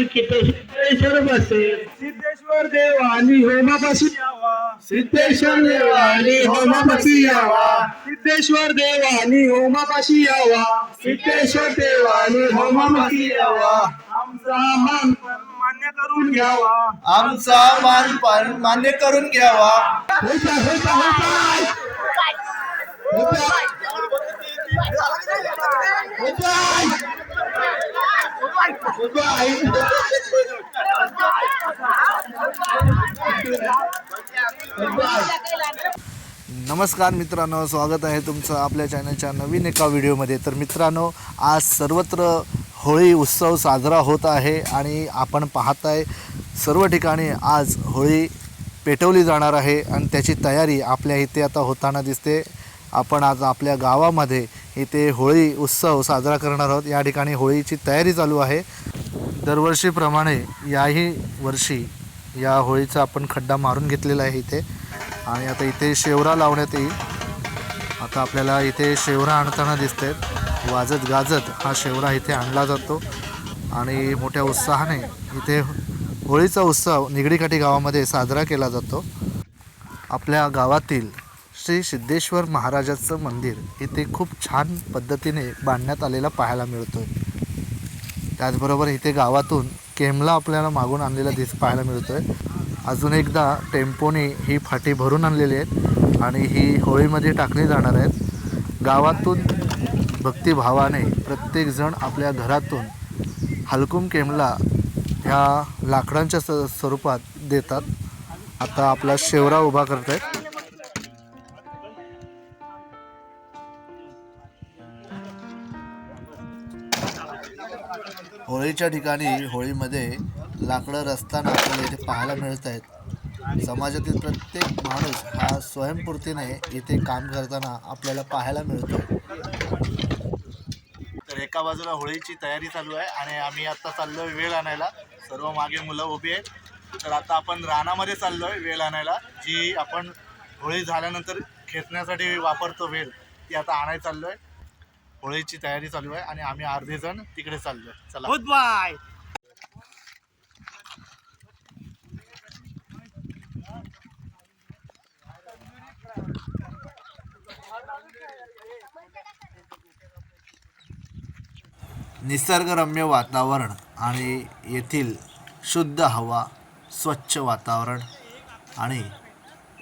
सिद्धेश्वर बसे सिद्धेश्वर देवानी होमापाशी यावा सिद्धेश्वर देवानी होमापाशी यावा सिद्धेश्वर देवानी होमापाशी यावा सिद्धेश्वर देवानी होमापाशी यावा आमचा मान मान्य करून घ्यावा आमचा मान मान्य करून घ्यावा नमस्कार मित्रांनो, स्वागत आहे तुमचं आपल्या चॅनलच्या नवीन एका व्हिडिओमध्ये। तर मित्रांनो, आज सर्वत्र होळी उत्सव साजरा होत आहे आणि आपण पाहताय सर्व ठिकाणी आज होळी पेटवली जाणार आहे आणि त्याची तयारी आपल्या इथे आता होताना दिसते। आपण आज आपल्या गावामध्ये इथे होळी उत्सव साजरा करणार आहोत। या ठिकाणी होळीची तयारी चालू आहे। दरवर्षीप्रमाणे याही वर्षी या होळीचा आपण खड्डा मारून घेतलेला आहे इथे आणि आता इथे शेवरा लावण्यात येईल। आता आपल्याला इथे शेवरा आणताना दिसते, वाजत गाजत हा शेवरा इथे आणला जातो आणि मोठ्या उत्साहाने इथे होळीचा उत्सव निगडीकाठी गावामध्ये साजरा केला जातो। आपल्या गावातील श्री सिद्धेश्वर महाराजाचं मंदिर इथे खूप छान पद्धतीने बांधण्यात आलेला पाहायला मिळतो। त्याचबरोबर इथे गावातून केमला आपल्याला मागून आणलेला पाहायला मिळतोय। अजून एकदा टेम्पोने ही फाटी भरून आणलेली आहेत आणि ही होळीमध्ये टाकली जाणार आहेत। गावातून भक्तिभावाने प्रत्येकजण आपल्या घरातून हलकुम केमला ह्या लाकडांच्या स्वरूपात देतात। आता आपला शेवरा उभा करत आहेत। होळीच्या ठिकाणी होळीमध्ये लाकडं रचताना आपल्याला इथे पाहायला मिळत आहेत। समाजातील प्रत्येक माणूस हा स्वयंपूर्तीने इथे काम करताना आपल्याला पाहायला मिळतो। तर एका बाजूला होळीची तयारी चालू आहे आणि आम्ही आता चाललोय वेल आणायला। सर्व मागे मुलं उभी आहेत। तर आता आपण रानामध्ये चाललोय वेल आणायला, जी आपण होळी झाल्यानंतर खेचण्यासाठी वापरतो वेल, ती आता आणायला चाललोय। होळीची तयारी चालू आहे आणि आम्ही अर्धे जण तिकडे चाललोय। चला गुड बाय। निसर्गरम्य वातावरण आणि येथील शुद्ध हवा, स्वच्छ वातावरण आणि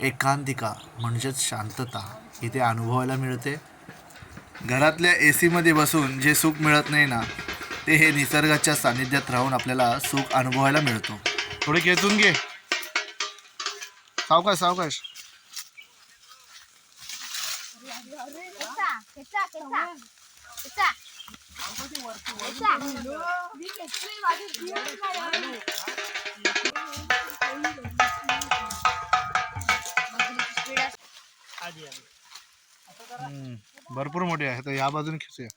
एकांतिका म्हणजेच शांतता इथे अनुभवायला मिळते। घरातल्या एसीमध्ये बसून जे सुख मिळत नाही ना, ते हे निसर्गाच्या सानिध्यात राहून आपल्याला सुख अनुभवायला मिळतो। थोडी खेचून घे, सावकाश सावकाश। भरपूर मोठी आहे, तर या बाजूने खेचूया।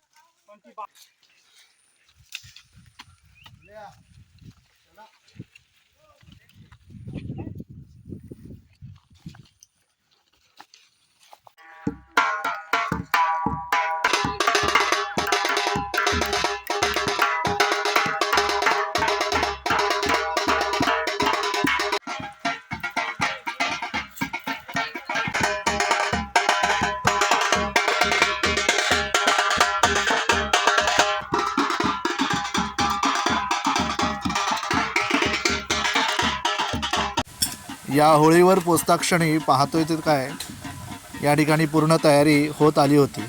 या होळीवर पोचताक्षणी पाहतोय तर काय, या ठिकाणी पूर्ण तयारी होत आली होती।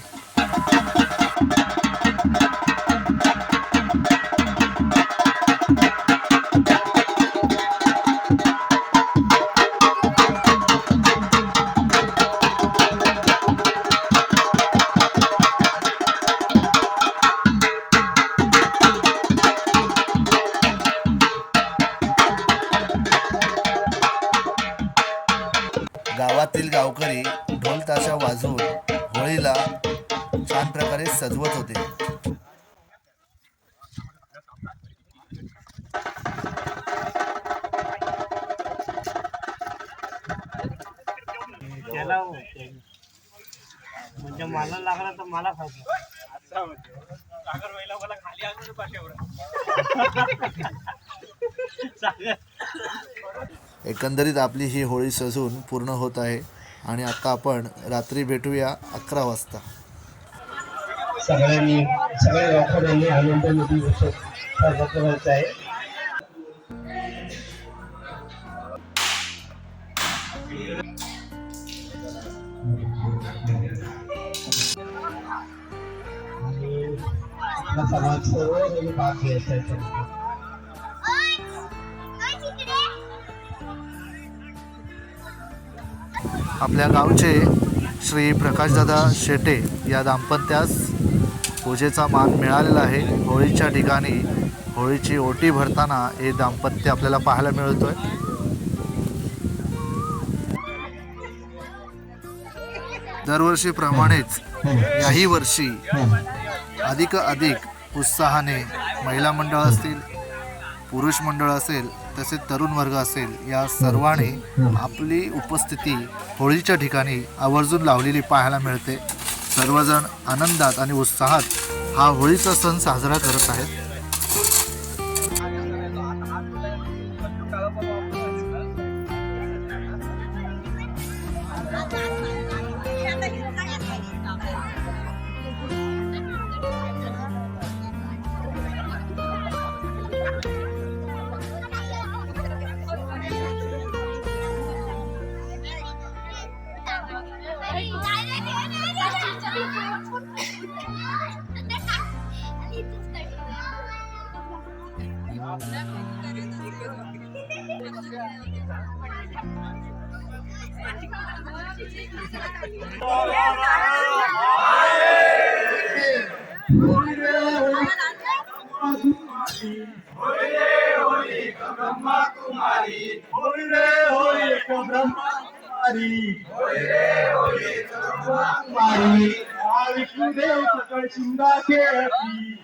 गावातील गावकरी ढोल ताशा वाजवून होळीला छान प्रकारे सजवत होते। त्याला होते. म्हणजे मला लागला तर मला खायचं असं होतं. सागर व्हायला मला खाली आणून पाठवलं. एकंदरीत आपली ही होळी सजून पूर्ण होत आहे आणि आता आपण रात्री भेटूया 11 वाजता. सगळ्या गावकऱ्यांनी आनंदामध्ये उत्सव साजरा करायचा आहे. आणि समाज सर्व भाग घ्यायचा आहे. आपल्या गावचे श्री प्रकाशदादा शेटे या दाम्पत्यास पूजेचा मान मिळालेला आहे. होळीच्या ठिकाणी होळीची ओटी भरताना हे दाम्पत्य आपल्याला पाहायला मिळतोय. दरवर्षीप्रमाणेच याही वर्षी अधिक उत्साहाने महिला मंडळ असतील, पुरुष मंडळ असेल, तसेच तरुण वर्ग असेल, या सर्वांनी आपली उपस्थिती होळीच्या ठिकाणी आवर्जून लावलेली पाहायला मिळते. सर्वजण आनंदात आणि उत्साहात हा होळीचा सण साजरा करत आहेत. विष्णुदेव सकळ शिंगा खेळती,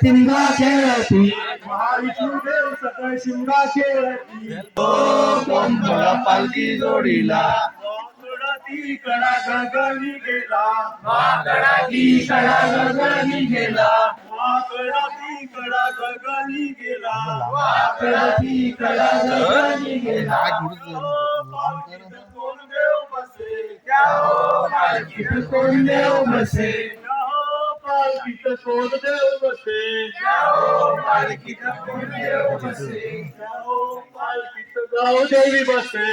शिंगा खेळती, महाविष्णुदेव सकळ शिंगा खेळती. पंपला पालखी जोडीला ती कडा गगनी गेला, ती कडा गगनी गेला, ती कडा गगनी गेला, ती कडा गगनी गेला. कोण देव बसे, पालखीत कोण देव बसे, पालखीत कोण देव बसे, पालखीत कोण देव बसे, पालखीत गावदेवी बसे,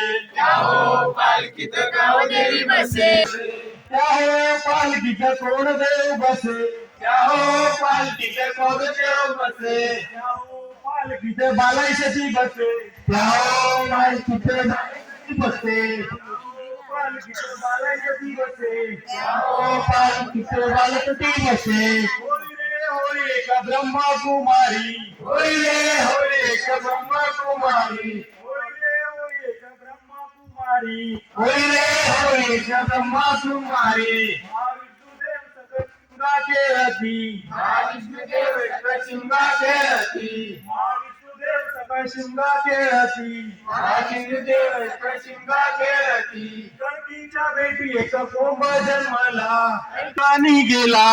पालखीत गावदेवी बसे, पालखीत कोण देव बसे, पालखीत कोण देव बसे, पालखीत बालाईसाठी बसे, पालखीत बसे, पालखीत बालाईसाठी बसे, पालखीत बालकटी बसे. होळी रे होळी एक ब्रह्मा कुमारी, होळी रे होळी एक ब्रह्मा कुमारी, होळी रे होळी एक ब्रह्मा कुमारी, होळी रे होळी एक ब्रह्मा कुमारी. महाविष्णुदेव सकळ शिंगा खेळती, महाविष्णुदेव सकळ शिंगा खेळती, महाविष्णुदेव सकळ शिंगा खेळती, महाविष्णुदेव सकळ शिंगा खेळती. कणकीच्या बेटी एक कोंब जन्मला, कानी गेला,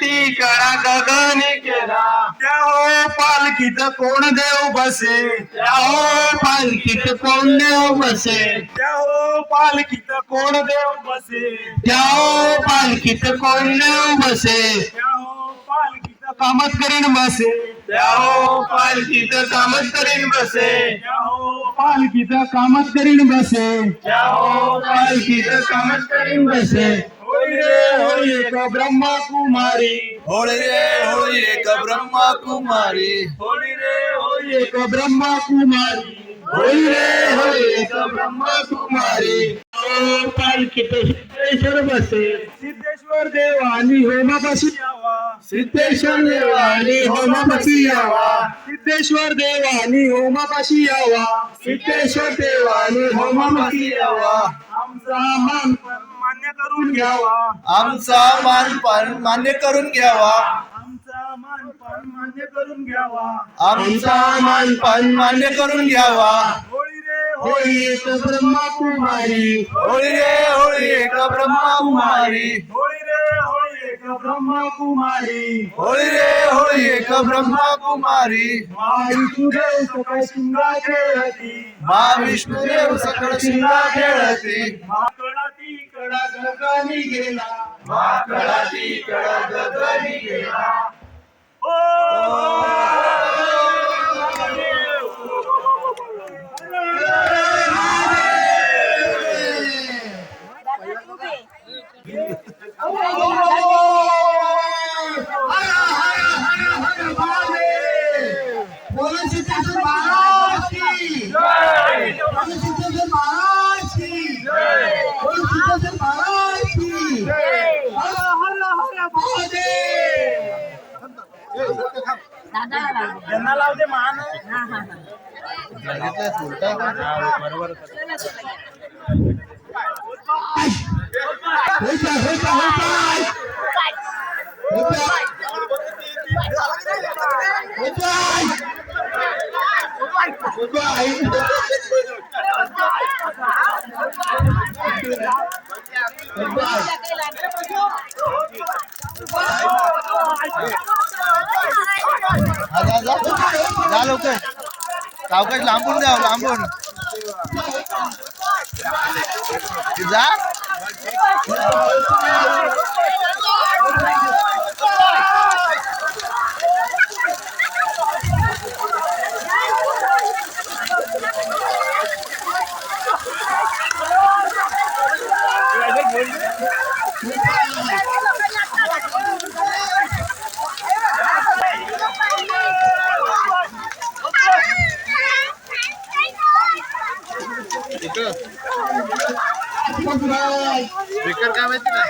ती कडा गगनी गेला, त्या हो पालखीत कोण देव बसे, त्या हो पालखीत कोण देव बसे, त्या हो पालखीत कोण देव बसे, त्या हो पालखीत कोण देव बसे, त्या हो पालखीत कामच करीन बसे, त्या हो पालखीत कामच करीन बसे, त्या हो पालखीत कामच करीन बसे. त्या हो पालखीत कामच करीन बसे. होळी रे होळी एक ब्रह्मा कुमारी, होळी रे होळी एक ब्रह्मा कुमारी, होळी रे होळी एक ब्रह्मा कुमारी, होळी रे होळी एक ब्रह्मा कुमारी. पालखीत सिद्धेश्वर बसे, सिद्धेश्वर देवानी होमापाशी यावा, सिद्धेश्वर देवानी होमापाशी यावा, सिद्धेश्वर देवानी होमापाशी यावा, सिद्धेश्वर देवानी होमापाशी यावा. आमचा मान मान्य करून घ्यावा, आमचा मान मान्य करून घ्यावा, आमचा मान मान्य करून घ्यावा. आमचा मान मान्य करून घ्यावा. होळी रे होळी एक ब्रह्मा कुमारी होळी रे होळी एक ब्रह्मा कुमारी होळी रे होळी एक ब्रह्मा कुमारी होळी रे होळी एक ब्रह्मा कुमारी महाविष्णुदेव सकाळ शिंगा खेळती महाविष्णुदेव सकळ शिंगा खेळती महाकळाती कडा गगनी गेला महाकळाती कडा गगनी गेला ओ त्यांना लावते मान बरोबर जा लवकर सावकाश लांबून द्या लांबून जा स्पीकर काय माहिती ना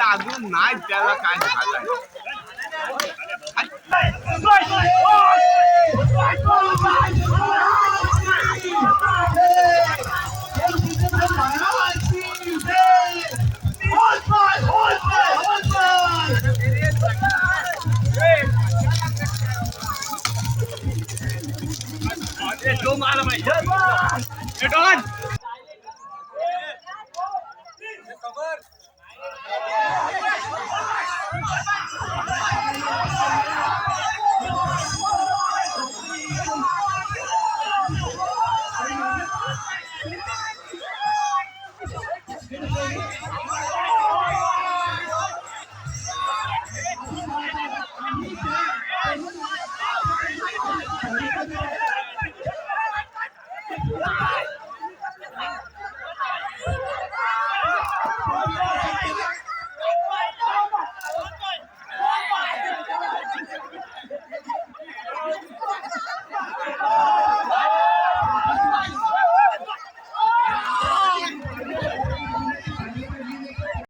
अजून नाही त्याला काय झालंय मारा